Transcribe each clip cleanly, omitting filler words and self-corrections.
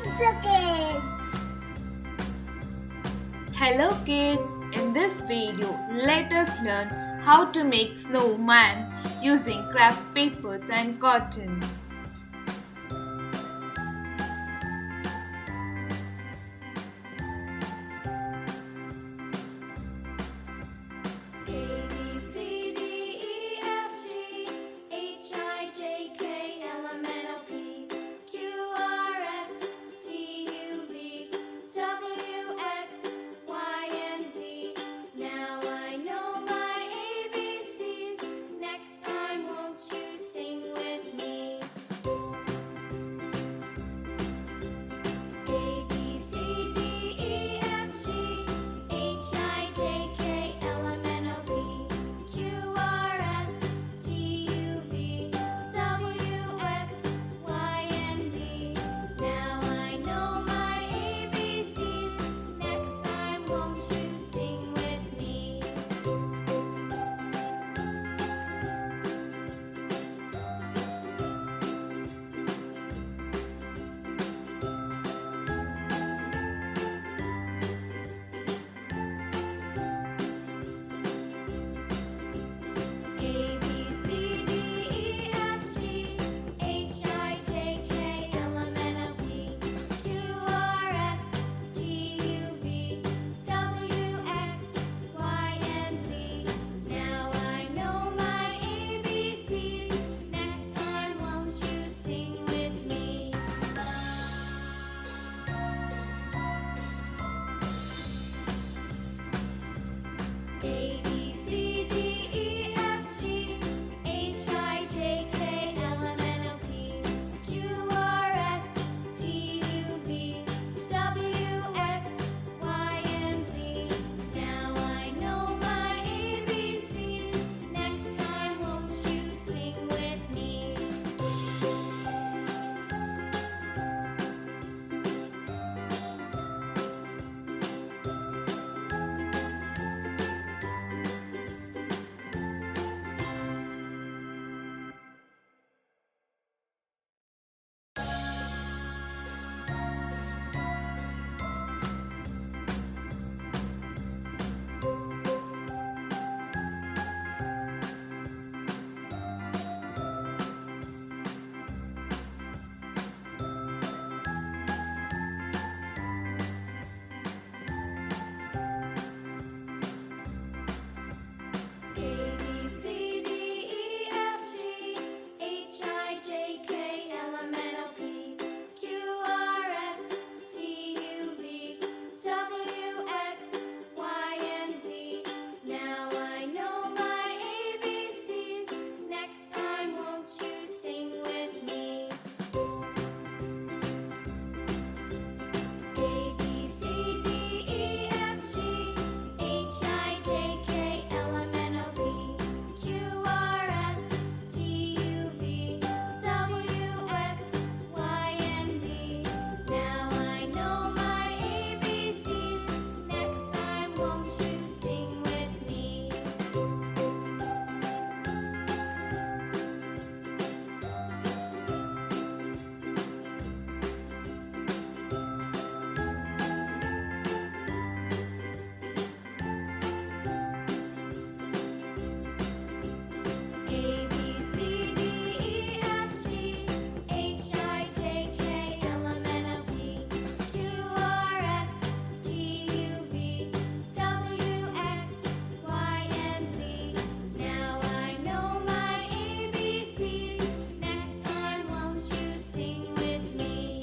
Kidzo Kids. Hello kids, in this video let us learn how to make snowman using craft papers and cotton. A B C D E F G H I J K L M N O P Q R S T U V W X Y and Z. Now I know my ABCs. Next time, won't you sing with me? A B C D E F G H I J K L M N O P Q R S T U V W X Y and Z. Now I know my ABCs. Next time, won't you sing with me? A B C D E F G H I J K L M N O P Q R S T U V W X Y and Z. Now I know my ABCs. Next time, won't you sing with me? A B C D E F G H I J K L M N O P Q R S T U V W X Y and Z. Now I know my ABCs. Next time, won't you sing with me? A B C D E F G H I J K L M N O P Q R S T U V W X Y and Z. Now I know my ABCs. Next time, won't you sing with me? A B C D E F G H I J K L M N O P Q R S T U V W X Y and Z. Now I know my ABCs. Next time, won't you sing with me? A B C D E F G H I J K L M N O P Q R S T U V W X Y and Z. Now I know my ABCs. Next time, won't you sing with me?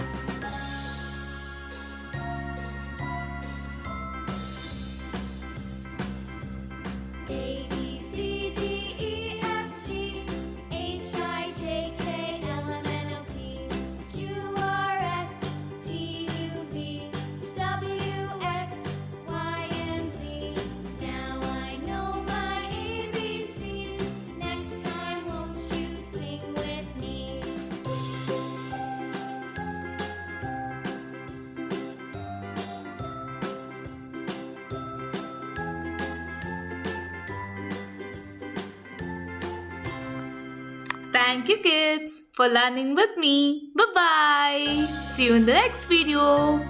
A B C D E F G H I J K L M N O P Q R S T U V W X Y and Z. Now I know my ABCs. Next time, won't you sing with me? Thank you kids for learning with me. Bye Bye bye. See you in the next video.